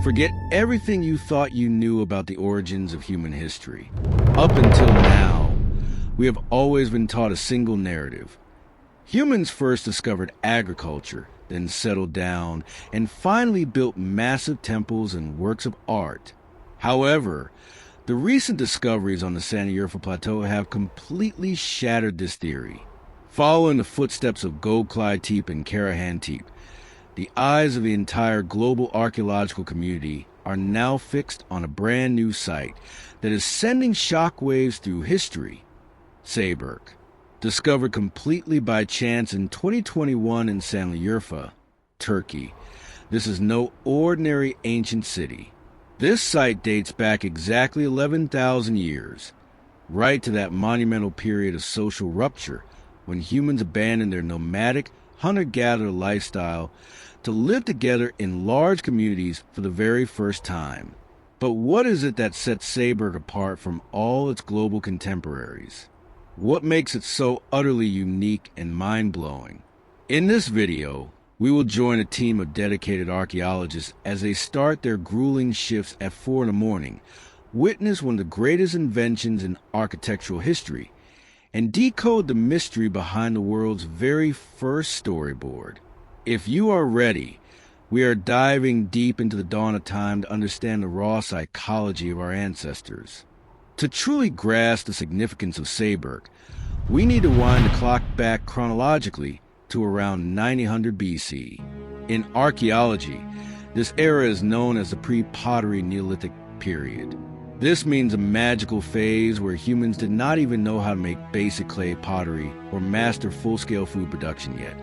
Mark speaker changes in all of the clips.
Speaker 1: Forget everything you thought you knew about the origins of human history. Up until now, we have always been taught a single narrative. Humans first discovered agriculture, then settled down, and finally built massive temples and works of art. However, the recent discoveries on the Sayburc Plateau have completely shattered this theory. Following the footsteps of Gobeklitepe and Karahantepe, the eyes of the entire global archaeological community are now fixed on a brand new site that is sending shockwaves through history. Sayburc, discovered completely by chance in 2021 in Sayburc, Turkey. This is no ordinary ancient city. This site dates back exactly 11,000 years, right to that monumental period of social rupture when humans abandoned their nomadic, hunter-gatherer lifestyle to live together in large communities for the very first time. But what is it that sets Sayburc apart from all its global contemporaries? What makes it so utterly unique and mind-blowing? In this video, we will join a team of dedicated archaeologists as they start their grueling shifts at 4 in the morning, witness one of the greatest inventions in architectural history, and decode the mystery behind the world's very first storyboard. If you are ready, we are diving deep into the dawn of time to understand the raw psychology of our ancestors. To truly grasp the significance of Sayburc, we need to wind the clock back chronologically to around 900 BC. In archaeology, this era is known as the pre-pottery Neolithic period. This means a magical phase where humans did not even know how to make basic clay pottery or master full-scale food production yet,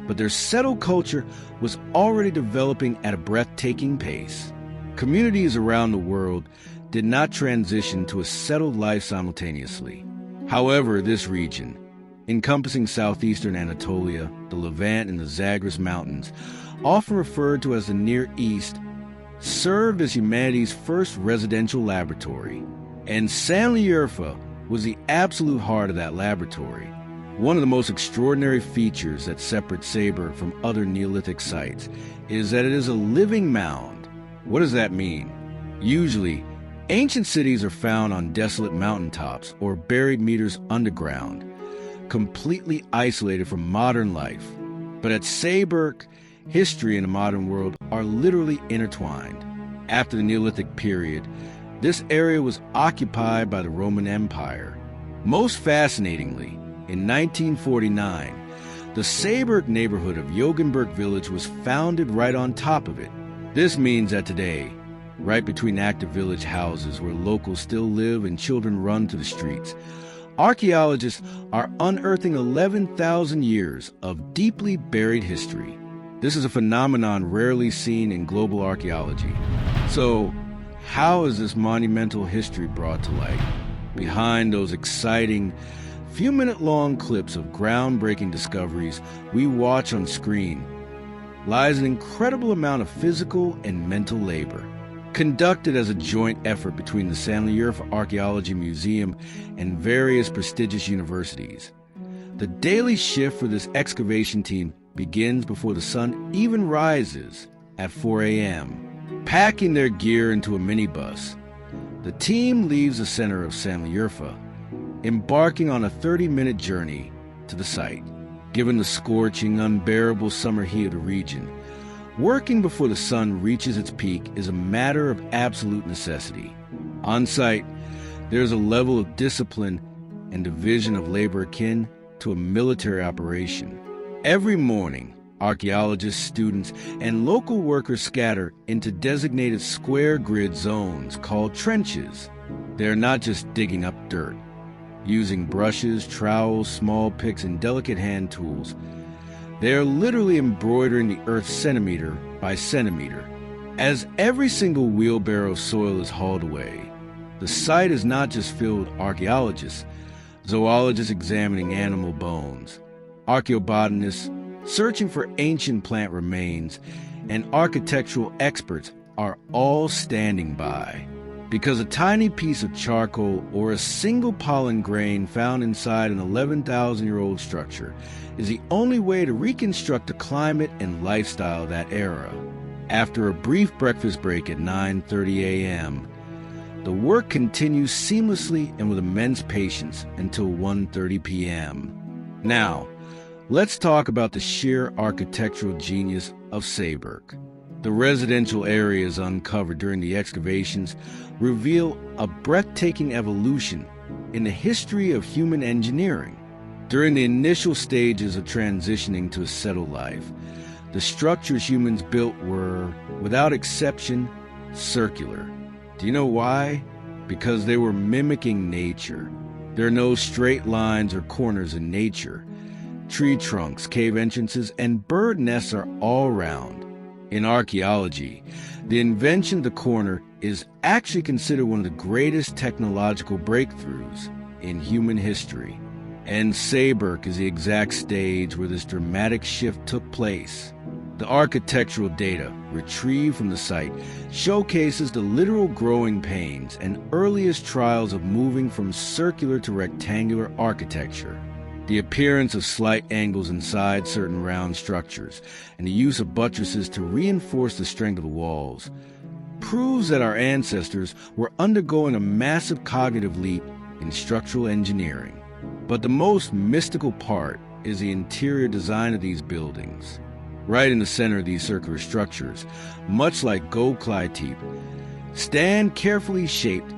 Speaker 1: but their settled culture was already developing at a breathtaking pace. Communities around the world did not transition to a settled life simultaneously. However, this region, encompassing southeastern Anatolia, the Levant, and the Zagros Mountains, often referred to as the Near East, served as humanity's first residential laboratory. And Sayburc was the absolute heart of that laboratory. One of the most extraordinary features that separates Sayburc from other Neolithic sites is that it is a living mound. What does that mean? Usually, ancient cities are found on desolate mountaintops or buried meters underground, completely isolated from modern life. But at Sayburc, history and the modern world are literally intertwined. After the Neolithic period, this area was occupied by the Roman Empire. Most fascinatingly, in 1949, the Sayburc neighborhood of Jogenberg village was founded right on top of it. This means that today, right between active village houses where locals still live and children run to the streets, archaeologists are unearthing 11,000 years of deeply buried history. This is a phenomenon rarely seen in global archaeology. So, how is this monumental history brought to light? Behind those exciting, few-minute-long clips of groundbreaking discoveries we watch on screen lies an incredible amount of physical and mental labor, conducted as a joint effort between the Sayburc Archaeology Museum and various prestigious universities. The daily shift for this excavation team begins before the sun even rises at 4 a.m. Packing their gear into a minibus, the team leaves the center of Sayburc, embarking on a 30-minute journey to the site. Given the scorching, unbearable summer heat of the region, working before the sun reaches its peak is a matter of absolute necessity. On site, there is a level of discipline and division of labor akin to a military operation. Every morning, archaeologists, students, and local workers scatter into designated square grid zones called trenches. They are not just digging up dirt. Using brushes, trowels, small picks, and delicate hand tools, they are literally embroidering the earth centimeter by centimeter. As every single wheelbarrow of soil is hauled away, the site is not just filled with archaeologists, zoologists examining animal bones, archaeobotanists searching for ancient plant remains, and architectural experts are all standing by. Because a tiny piece of charcoal or a single pollen grain found inside an 11,000-year-old structure is the only way to reconstruct the climate and lifestyle of that era. After a brief breakfast break at 9:30 a.m., the work continues seamlessly and with immense patience until 1:30 p.m. Now, let's talk about the sheer architectural genius of Sayburc. The residential areas uncovered during the excavations reveal a breathtaking evolution in the history of human engineering. During the initial stages of transitioning to a settled life, the structures humans built were, without exception, circular. Do you know why? Because they were mimicking nature. There are no straight lines or corners in nature. Tree trunks, cave entrances, and bird nests are all round. In archaeology, the invention of the corner is actually considered one of the greatest technological breakthroughs in human history. And Sayburc is the exact stage where this dramatic shift took place. The architectural data retrieved from the site showcases the literal growing pains and earliest trials of moving from circular to rectangular architecture. The appearance of slight angles inside certain round structures and the use of buttresses to reinforce the strength of the walls proves that our ancestors were undergoing a massive cognitive leap in structural engineering. But the most mystical part is the interior design of these buildings. Right in the center of these circular structures, much like Gobeklitepe, stand carefully shaped,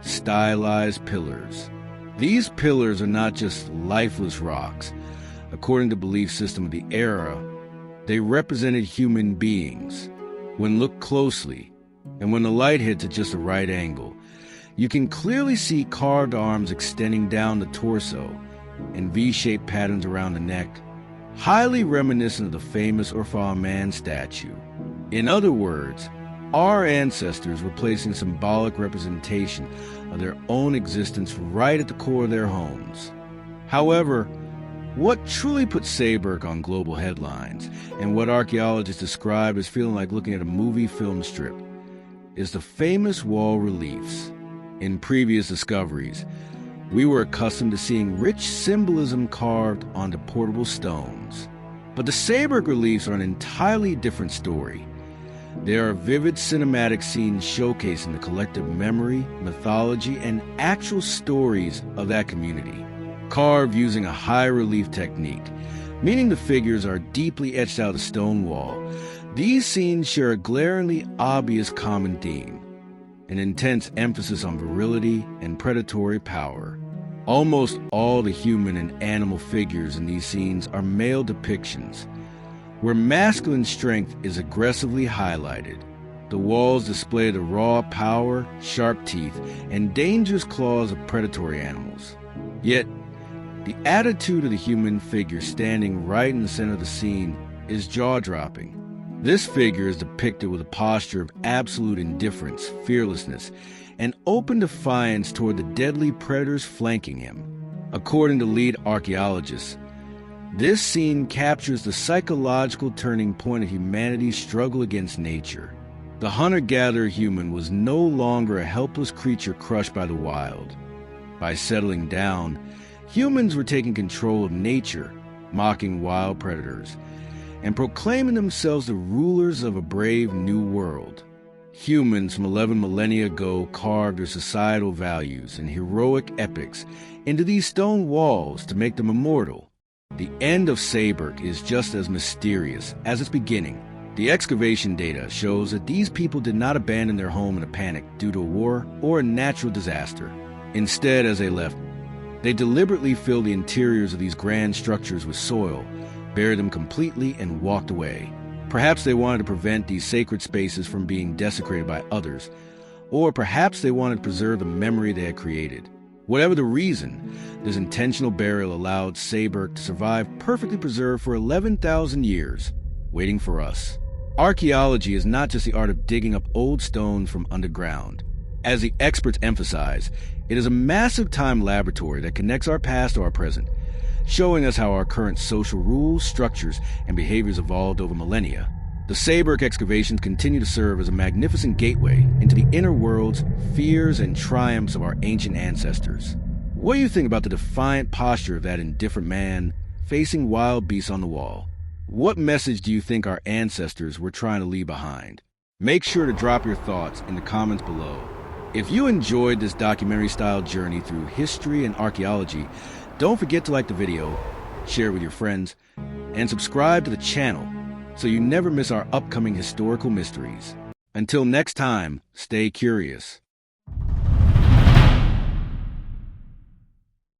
Speaker 1: stylized pillars. These pillars are not just lifeless rocks. According to the belief system of the era, they represented human beings. When looked closely, and when the light hits at just the right angle, you can clearly see carved arms extending down the torso and V-shaped patterns around the neck, highly reminiscent of the famous Urfa man statue. In other words, our ancestors were placing symbolic representation of their own existence right at the core of their homes. However, what truly put Sayburc on global headlines, and what archaeologists describe as feeling like looking at a movie film strip, is the famous wall reliefs. In previous discoveries, we were accustomed to seeing rich symbolism carved onto portable stones. But the Sayburc reliefs are an entirely different story. They are vivid cinematic scenes showcasing the collective memory, mythology, and actual stories of that community, carved using a high relief technique, meaning the figures are deeply etched out of the stone wall. These scenes share a glaringly obvious common theme: an intense emphasis on virility and predatory power. Almost all the human and animal figures in these scenes are male depictions, where masculine strength is aggressively highlighted. The walls display the raw power, sharp teeth, and dangerous claws of predatory animals. Yet, the attitude of the human figure standing right in the center of the scene is jaw-dropping. This figure is depicted with a posture of absolute indifference, fearlessness, and open defiance toward the deadly predators flanking him. According to lead archaeologists, this scene captures the psychological turning point of humanity's struggle against nature. The hunter-gatherer human was no longer a helpless creature crushed by the wild. By settling down, humans were taking control of nature, mocking wild predators, and proclaiming themselves the rulers of a brave new world. Humans from 11 millennia ago carved their societal values and heroic epics into these stone walls to make them immortal. The end of Sayburc is just as mysterious as its beginning. The excavation data shows that these people did not abandon their home in a panic due to a war or a natural disaster. Instead, as they left, they deliberately filled the interiors of these grand structures with soil, buried them completely, and walked away. Perhaps they wanted to prevent these sacred spaces from being desecrated by others, or perhaps they wanted to preserve the memory they had created. Whatever the reason, this intentional burial allowed Sayburc to survive perfectly preserved for 11,000 years, waiting for us. Archaeology is not just the art of digging up old stones from underground. As the experts emphasize, it is a massive time laboratory that connects our past to our present, showing us how our current social rules, structures, and behaviors evolved over millennia. The Sayburc excavations continue to serve as a magnificent gateway into the inner worlds, fears, and triumphs of our ancient ancestors. What do you think about the defiant posture of that indifferent man facing wild beasts on the wall? What message do you think our ancestors were trying to leave behind? Make sure to drop your thoughts in the comments below. If you enjoyed this documentary-style journey through history and archaeology, don't forget to like the video, share it with your friends, and subscribe to the channel so you never miss our upcoming historical mysteries. Until next time, stay curious.